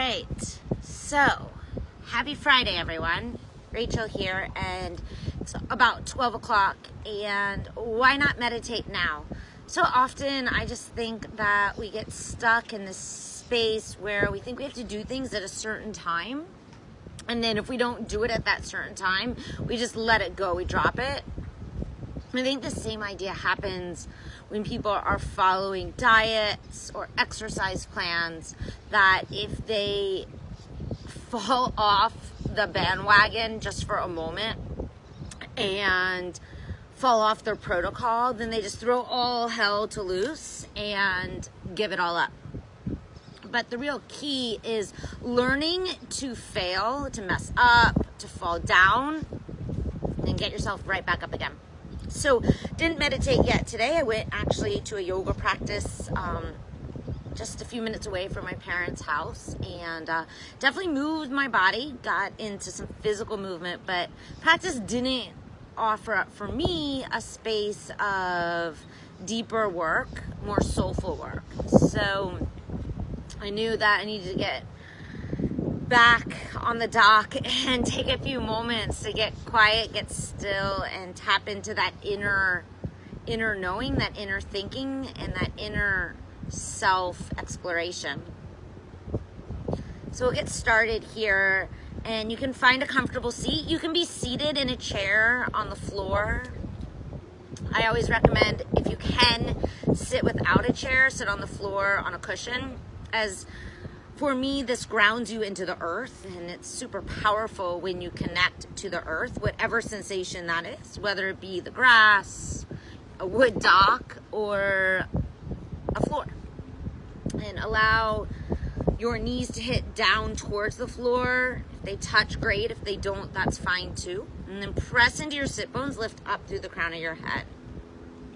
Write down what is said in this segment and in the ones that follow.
right, so happy Friday, everyone. Rachel here, and it's about 12 o'clock, and why not meditate now? So often I just think that we get stuck in this space where we think we have to do things at a certain time, and then if we don't do it at that certain time, we just let it go, we drop it. I think the same idea happens when people are following diets or exercise plans, that if they fall off the bandwagon just for a moment and fall off their protocol, then they just throw all hell to loose and give it all up. But the real key is learning to fail, to mess up, to fall down, and get yourself right back up again. So didn't meditate yet today. I went actually to a yoga practice just a few minutes away from my parents' house, and definitely moved my body, got into some physical movement, but practice didn't offer up for me a space of deeper work, more soulful work. So I knew that I needed to get back on the dock and take a few moments to get quiet, get still, and tap into that inner knowing, that inner thinking, and that inner self-exploration. So we'll get started here, and you can find a comfortable seat. You can be seated in a chair on the floor. I always recommend, if you can, sit without a chair, sit on the floor on a cushion, as for me, this grounds you into the earth, and it's super powerful when you connect to the earth, whatever sensation that is, whether it be the grass, a wood dock, or a floor. And allow your knees to hit down towards the floor. If they touch, great. If they don't, that's fine too. And then press into your sit bones, lift up through the crown of your head.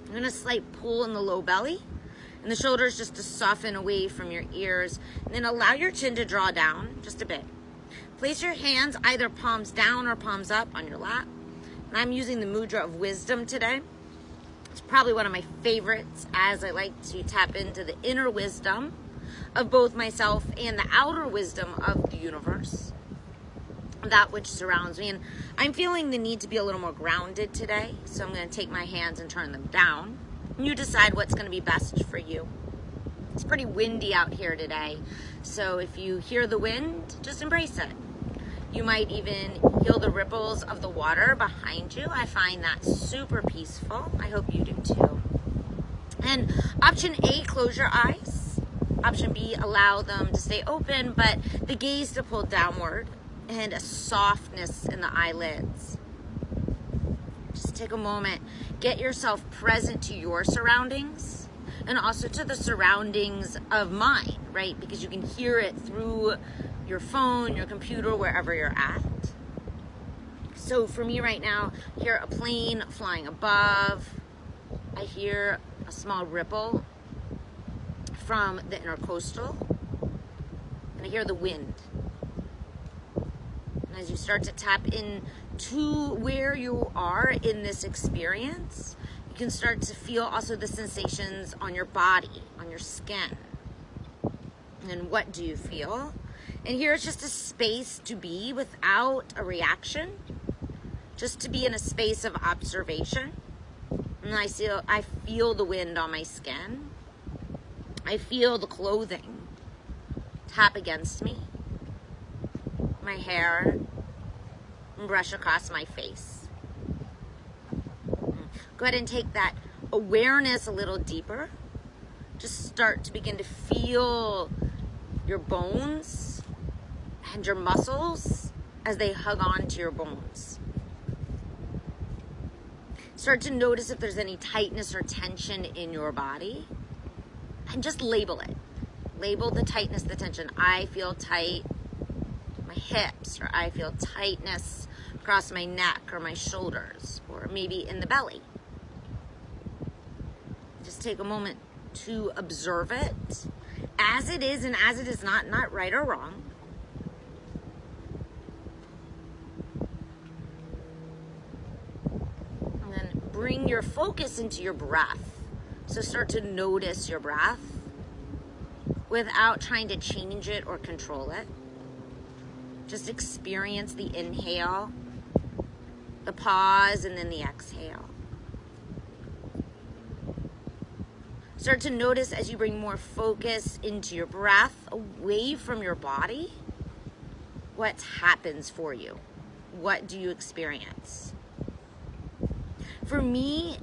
I'm going to slight pull in the low belly, and the shoulders just to soften away from your ears. And then allow your chin to draw down just a bit. Place your hands either palms down or palms up on your lap. And I'm using the mudra of wisdom today. It's probably one of my favorites, as I like to tap into the inner wisdom of both myself and the outer wisdom of the universe, that which surrounds me. And I'm feeling the need to be a little more grounded today, so I'm going to take my hands and turn them down. You decide what's going to be best for you. It's pretty windy out here today, so if you hear the wind, just embrace it. You might even feel the ripples of the water behind you. I find that super peaceful. I hope you do too. And option A, close your eyes. Option B, allow them to stay open, but the gaze to pull downward, and a softness in the eyelids. Just take a moment, get yourself present to your surroundings and also to the surroundings of mine, right? Because you can hear it through your phone, your computer, wherever you're at. So for me right now, I hear a plane flying above. I hear a small ripple from the intercoastal, and I hear the wind. And as you start to tap into where you are in this experience, you can start to feel also the sensations on your body, on your skin. And what do you feel? And here it's just a space to be without a reaction, just to be in a space of observation. And I feel the wind on my skin. I feel the clothing tap against me, my hair, and brush across my face. Go ahead and take that awareness a little deeper. Just start to begin to feel your bones and your muscles as they hug on to your bones. Start to notice if there's any tightness or tension in your body, and just label it. Label the tightness, the tension. I feel tight, my hips, or I feel tightness across my neck or my shoulders, or maybe in the belly. Just take a moment to observe it as it is and as it is not right or wrong. And then bring your focus into your breath. So start to notice your breath without trying to change it or control it. Just experience the inhale, the pause, and then the exhale. Start to notice as you bring more focus into your breath, away from your body, what happens for you. What do you experience? For me,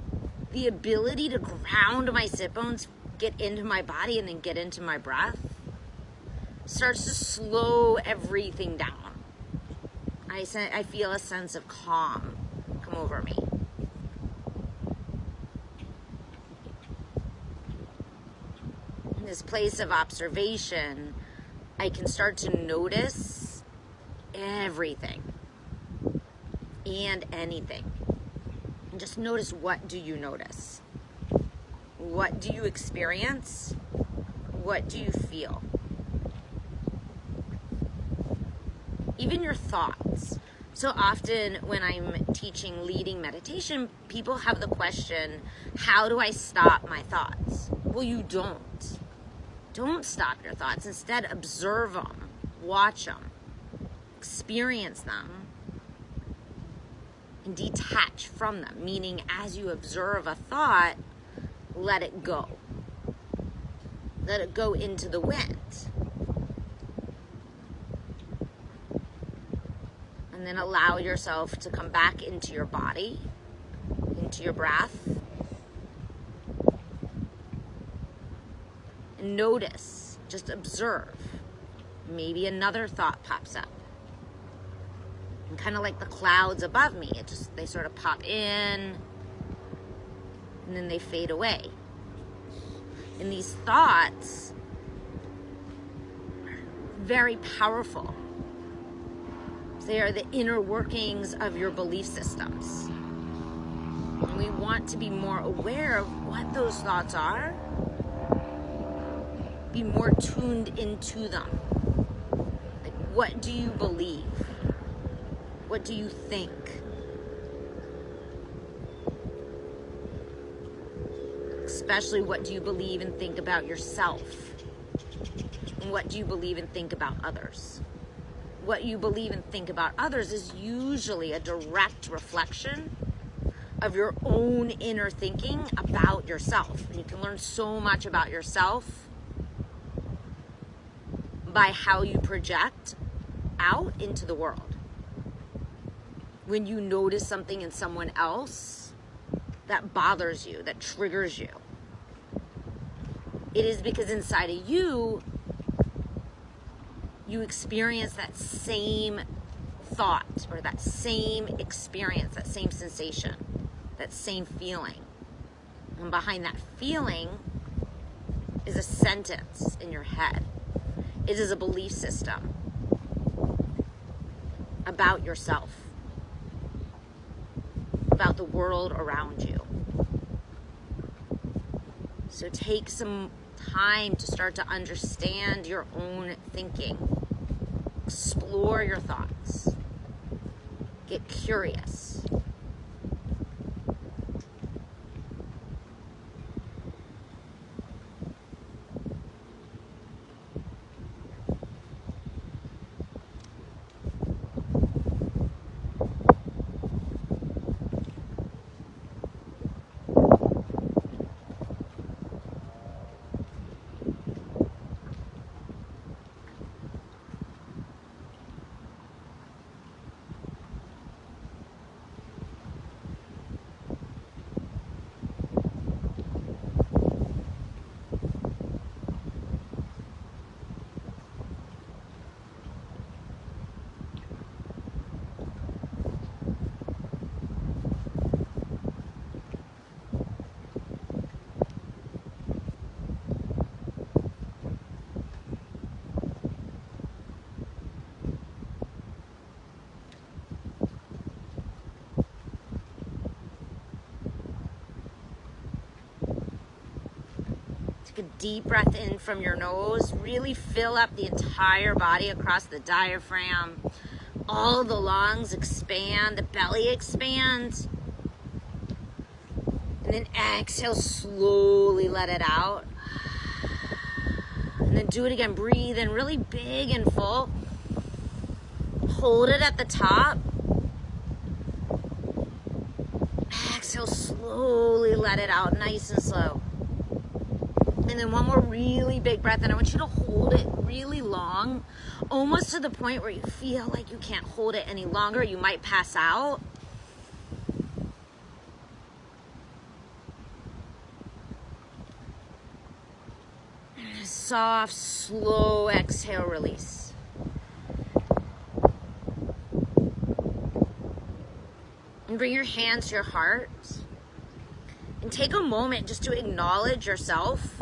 the ability to ground my sit bones, get into my body, and then get into my breath starts to slow everything down. I feel a sense of calm come over me. In this place of observation, I can start to notice everything and anything. And just notice, what do you notice? What do you experience? What do you feel? Even your thoughts. So often when I'm teaching leading meditation, people have the question, how do I stop my thoughts? Well, you don't. Don't stop your thoughts. Instead, observe them, watch them, experience them, and detach from them. Meaning, as you observe a thought, let it go. Let it go into the wind. And then allow yourself to come back into your body, into your breath. And notice, just observe. Maybe another thought pops up. And kind of like the clouds above me, they sort of pop in and then they fade away. And these thoughts are very powerful. They are the inner workings of your belief systems. And we want to be more aware of what those thoughts are. Be more tuned into them. Like, what do you believe? What do you think? Especially, what do you believe and think about yourself? And what do you believe and think about others? What you believe and think about others is usually a direct reflection of your own inner thinking about yourself. And you can learn so much about yourself by how you project out into the world. When you notice something in someone else that bothers you, that triggers you, it is because inside of you, you experience that same thought or that same experience, that same sensation, that same feeling. And behind that feeling is a sentence in your head. It is a belief system about yourself, about the world around you. So take some time to start to understand your own thinking. Explore your thoughts. Get curious. Take a deep breath in from your nose. Really fill up the entire body across the diaphragm. All the lungs expand, the belly expands. And then exhale, slowly let it out. And then do it again. Breathe in really big and full. hold it at the top. Exhale, slowly let it out, nice and slow. And then one more really big breath, and I want you to hold it really long, almost to the point where you feel like you can't hold it any longer. You might pass out. And a soft, slow exhale, release. And bring your hands to your heart. And take a moment just to acknowledge yourself.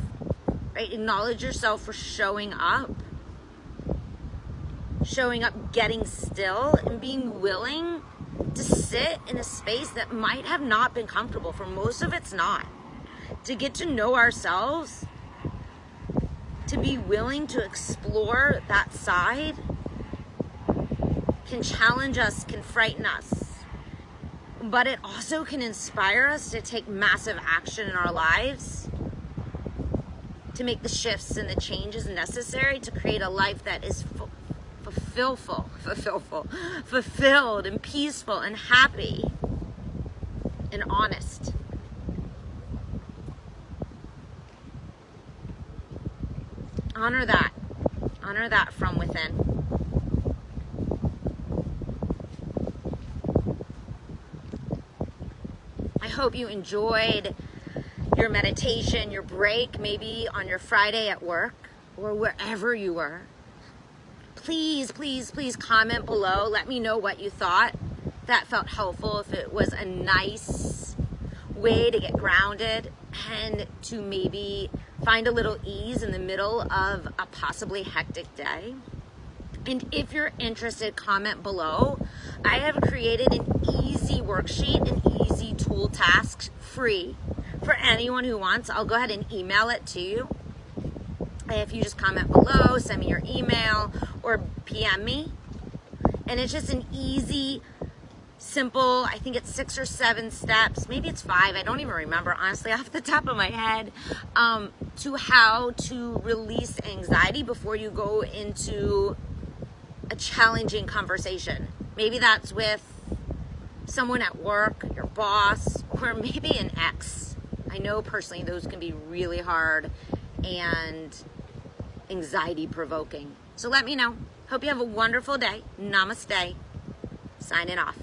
Right? Acknowledge yourself for showing up, getting still, and being willing to sit in a space that might have not been comfortable. For most of it's not. To get to know ourselves, to be willing to explore that side, can challenge us, can frighten us, but it also can inspire us to take massive action in our lives, to make the shifts and the changes necessary to create a life that is fulfilled and peaceful and happy and honest. Honor that from within. I hope you enjoyed your meditation, your break, maybe on your Friday at work or wherever you were. Please, please, please comment below. Let me know what you thought. That felt helpful, if it was a nice way to get grounded and to maybe find a little ease in the middle of a possibly hectic day. And if you're interested, comment below. I have created an easy worksheet, an easy tool task, free for anyone who wants. I'll go ahead and email it to you. If you just comment below, send me your email or PM me. And it's just an easy, simple, I think it's 6 or 7 steps, maybe it's 5, I don't even remember honestly off the top of my head, to how to release anxiety before you go into a challenging conversation. Maybe that's with someone at work, your boss, or maybe an ex. I know personally those can be really hard and anxiety provoking. So let me know. Hope you have a wonderful day. Namaste. Signing off.